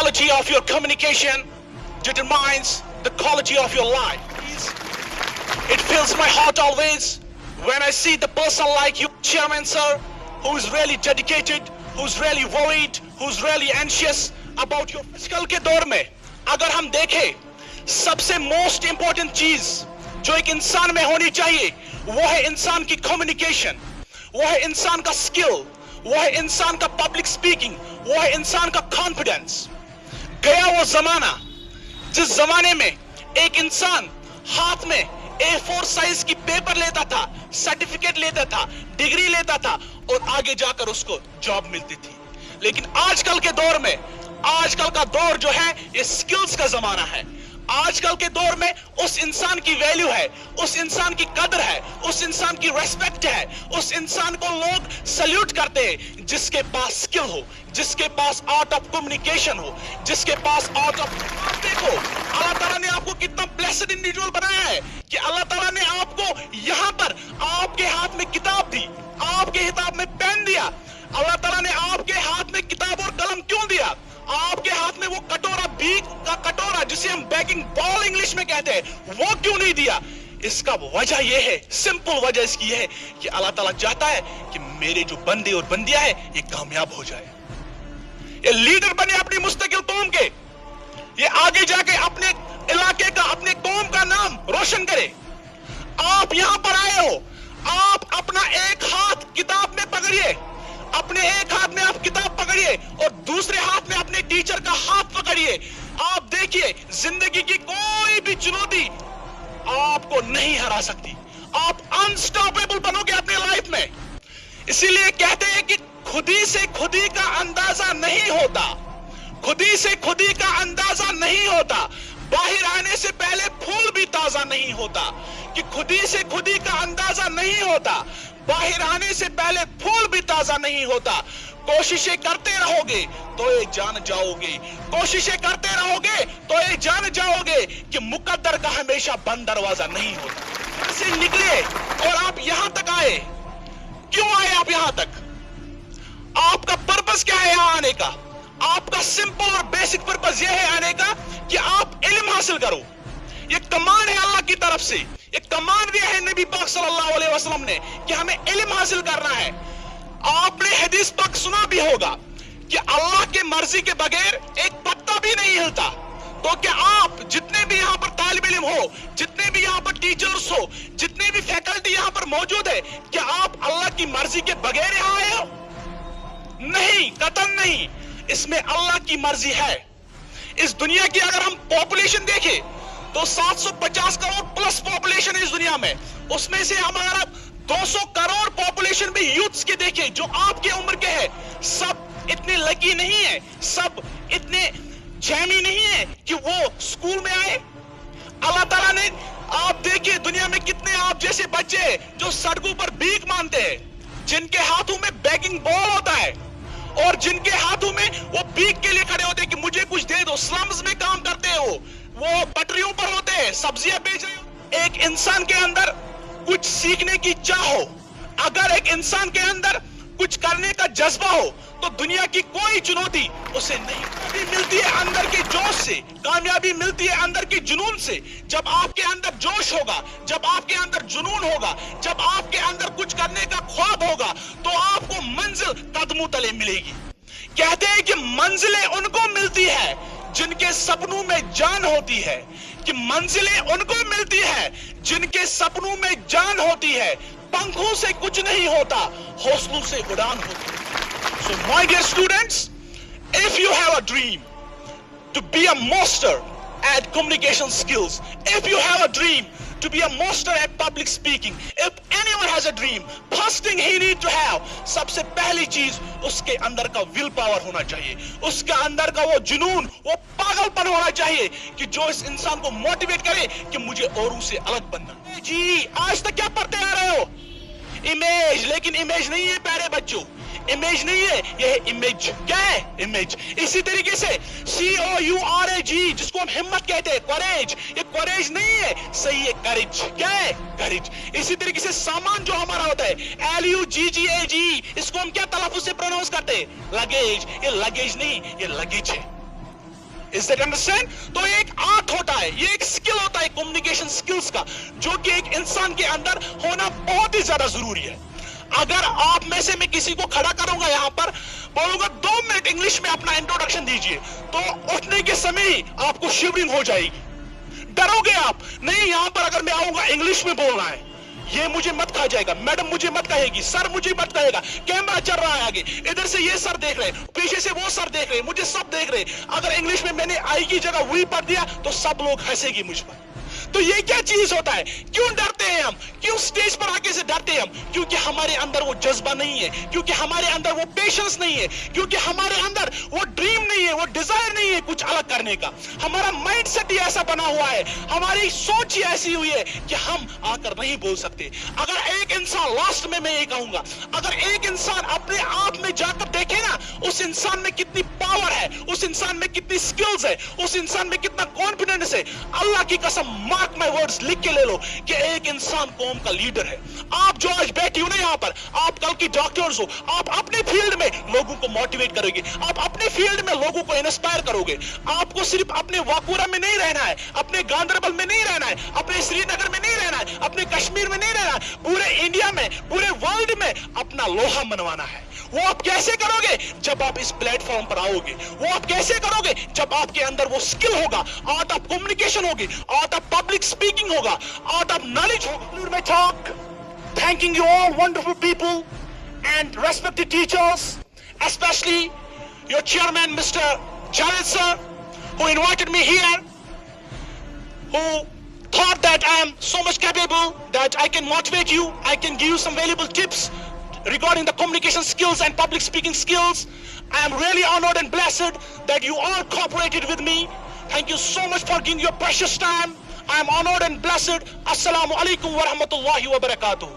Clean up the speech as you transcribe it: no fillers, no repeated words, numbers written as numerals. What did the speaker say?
quality of your communication determines the quality of your life. It fills my heart always when I see the person like you, Chairman Sir, who is really dedicated, who's really worried, who's really anxious about your आजकल के दौर में अगर हम देखें सबसे most important चीज जो एक इंसान में होनी चाहिए वो है इंसान की कम्युनिकेशन, वो है इंसान का स्किल, वो है इंसान का पब्लिक स्पीकिंग, वो है इंसान का कॉन्फिडेंस। गया वो जमाना जिस जमाने में एक इंसान हाथ में A4 साइज की पेपर लेता था, सर्टिफिकेट लेता था, डिग्री लेता था और आगे जाकर उसको जॉब मिलती थी। लेकिन आजकल के दौर में, आजकल का दौर जो है ये स्किल्स का जमाना है। आजकल के दौर में उस इंसान की वैल्यू है, उस इंसान की कदर है, उस इंसान की रेस्पेक्ट है, उस इंसान को लोग सल्यूट करते हैं जिसके पास स्किल हो, जिसके पास आर्ट ऑफ कम्युनिकेशन हो, जिसके पास आर्ट ऑफ। देखो अल्लाह ताला ने आपको कितना ब्लेस्ड इंडिविजुअल बनाया है कि अल्लाह ताला ने आपको यहां पर आपके हाथ में किताब दी, आपके हिताब में पेन दिया। अल्लाह ताला ने आपके हाथ में किताब और कलम क्यों दिया? आपके हाथ में वो कटोरा, बीक का कटोरा जिसे हम बेकिंग बॉल इंग्लिश में कहते हैं, वो क्यों नहीं दिया? इसका वजह यह है, सिंपल वजह इसकी है कि अल्लाह ताला चाहता है कि मेरे जो बंदे और बंदियां हैं ये कामयाब हो जाए, ये लीडर बने अपनी मुस्तकिल कौम के, ये आगे जाके अपने इलाके का, अपने कौम का नाम रोशन करे। आप यहां पर आए हो, आप अपना एक हाथ किताब में पकड़िए, अपने एक हाथ में आप किताब पकड़िए और दूसरे हाथ में अपने टीचर का हाथ पकड़िए। आप देखिए जिंदगी की कोई भी चुनौती आपको नहीं हरा सकती, आप अनस्टॉपेबल बनोगे अपने लाइफ में। इसीलिए कहते हैं कि खुदी से खुदी का अंदाजा नहीं होता, खुदी से खुदी का अंदाजा नहीं होता, बाहर आने से पहले फूल भी ताजा नहीं होता, कि खुदी से खुदी का अंदाजा नहीं होता, बाहर आने से पहले फूल भी ताजा नहीं होता। कोशिशें करते रहोगे तो ये जान जाओगे, कोशिशें करते रहोगे तो ये जान जाओगे कि मुकद्दर का हमेशा बंद दरवाजा नहीं होता। से निकले और आप यहां तक आए, क्यों आए आप यहां तक? आपका पर्पस क्या है यहां आने का? आपका सिंपल और बेसिक पर्पस यह है आने का कि आप इल्म हासिल करो। ये कमांड है अल्लाह की तरफ से, ये कमांड दिया है नबी पाक सल्लल्लाहु अलैहि वसल्लम ने कि हमें इल्म हासिल करना है। आपने हदीस पाक सुना भी होगा कि अल्लाह के मर्जी के बगैर एक पत्ता भी नहीं हिलता। तो क्या आप जितने भी यहां पर तालिब इल्म हो, जितने भी यहां पर टीचर्स हो, जितने भी फैकल्टी यहां पर मौजूद है, क्या आप अल्लाह की मर्जी के बगैर यहां आए हो? नहीं, कतई नहीं, इसमें अल्लाह की मर्जी है। इस दुनिया की अगर हम पॉपुलेशन देखें तो 750 करोड़ प्लस पॉपुलेशन है इस दुनिया में, उसमें से हमारा 200 करोड़ पॉपुलेशन भी यूथ्स के देखें जो आपके उम्र के हैं, सब इतने लकी नहीं है, सब इतने जैमी नहीं है कि वो स्कूल में आए। अल्लाह ताला ने, आप देखिए दुनिया में कितने आप जैसे बच्चे जो सड़कों पर भीख मांगते हैं, जिनके हाथों में बेकिंग बॉल होता है और जिनके हाथों में वो भीख के लिए खड़े होते हैं कि मुझे कुछ दे दो, स्लम्स में काम करते हैं, वो पटरियों पर होते हैं, सब्जियां बेच रहे हो। एक इंसान के अंदर कुछ सीखने की चाह हो, अगर एक इंसान के अंदर कुछ करने का जज्बा हो तो दुनिया की कोई चुनौती उसे नहीं मिलती है अंदर के जोश से, कामयाबी मिलती है अंदर के जुनून से। जब आपके अंदर जोश होगा, जब आपके अंदर जुनून होगा, जब आपके अंदर कुछ करने का ख्वाब होगा तो आपको मंजिल कदमों तले मिलेगी। कहते हैं कि मंजिलें उनको मिलती है जिनके सपनों में जान होती है, कि मंजिलें उनको मिलती है जिनके सपनों में जान होती है। पंखों से कुछ नहीं होता, हौसलों से उड़ान होती है। So my dear students, if you have a dream to be a master at communication skills, if you have a dream to be a master at public speaking, if anyone has a dream, first thing he need to have, सबसे पहली चीज उसके अंदर का will power होना चाहिए, उसके अंदर का वो जुनून, वो पागलपन होना चाहिए कि जो इस इंसान को मोटिवेट करे कि मुझे औरों से अलग बनना। जी आज तक क्या पढ़ते आ रहे हो? इमेज, लेकिन इमेज नहीं है प्यारे बच्चों, इमेज नहीं है, यह है इमेज। क्या है? इमेज। इसी तरीके से COURAGE जिसको हम हिम्मत कहते हैं, करेज, ये करेज नहीं है, सही है करेज। क्या है? करेज। इसी तरीके से सामान जो हमारा होता है LUGGAGE, इसको हम क्या तलफ्फुज़ से प्रोनाउंस करते हैं? लगेज। ये लगेज नहीं, ये लगेज है। Is that understand? تو ایک آرٹ ہوتا ہے, یہ ایک سکل ہوتا ہے کمیونیکیشن سکلز کا, جو کہ ایک انسان کے اندر ہونا بہت ہی زیادہ ضروری ہے. اگر آپ میں سے میں کسی کو کھڑا کروں گا یہاں پر, بولوں گا 2 منٹ انگلش میں اپنا انٹروڈکشن دیجئے, تو اٹھنے کے سمے ہی آپ کو شیورنگ ہو جائے گی, ڈرو گے آپ, نہیں یہاں پر اگر میں آؤں گا انگلش میں بولنا ہے, یہ مجھے مت کھا جائے گا, میڈم مجھے مت کہے گی, سر مجھے مت کہے گا, کیمرہ چل رہا ہے آگے, ادھر سے یہ سر دیکھ رہے, پیچھے سے وہ سر دیکھ رہے, مجھے سب دیکھ رہے, اگر انگلش میں نے آئی کی جگہ وی پڑھ دیا تو سب لوگ ہنسے گی مجھ پر. تو یہ کیا چیز ہوتا ہے, کیوں ڈرتے ہیں ہم, کیوں سٹیج پر آگے سے ڈرتے ہیں ہم, کیونکہ ہمارے اندر وہ جذبہ نہیں ہے, کیونکہ ہمارے اندر وہ پیشنس نہیں ہے, کیونکہ ہمارے اندر وہ ڈریم نہیں ہے, وہ ڈیزائر نہیں ہے کچھ الگ کرنے کا. ہمارا مائنڈ سیٹ ہی ایسا بنا ہوا ہے, ہماری سوچ ہی ایسی ہوئی ہے کہ ہم آ کر نہیں بول سکتے. اگر ایک انسان, لاسٹ میں یہ کہوں گا, اگر ایک انسان اپنے آپ میں جا کر دیکھے نا, اس انسان میں کتنی پاور ہے, اس انسان میں کتنی سکلز ہے, اس انسان میں کتنا کانفیڈنس ہے, اللہ کی قسم مارک مائی ورڈز, لکھ کے لے لو کہ ایک انسان قوم کا لیڈر ہے. آپ جو آج بیٹھی ہو نا یہاں پر, آپ کل کی ڈاکٹرز ہو, آپ اپنے فیلڈ میں لوگوں کو موٹیویٹ کرو گے, آپ اپنے فیلڈ میں لوگوں کو انسپائر کرو گے. آپ کو صرف اپنے واکورہ میں نہیں رہنا ہے, اپنے گاندربل میں نہیں رہنا ہے, اپنے سری نگر میں نہیں رہنا ہے, اپنے کشمیر میں نہیں رہنا ہے, پورے انڈیا میں, پورے ورلڈ میں اپنا لوہا منوانا ہے. وہ آپ کیسے کرو گے, جب آپ اس پلیٹ فارم پر آؤ گے. وہ آپ کیسے کرو گے, جب آپ کے اندر وہ سکل ہوگا, آرٹ آف کمیونیکیشن ہوگی, آرٹ آف پبلک اسپیکنگ ہوگا, آرٹ آف نالج ہوگا. میں talk thanking you all wonderful people and respected teachers, especially your chairman Mr. Javed sir, who invited me here, who thought that I am so much capable that I can motivate you, I can give you some valuable tips regarding the communication skills and public speaking skills. I am really honored and blessed that you all cooperated with me. Thank you so much for giving your precious time. I am honored and blessed. Assalamu alaikum wa rahmatullahi wa barakatuh.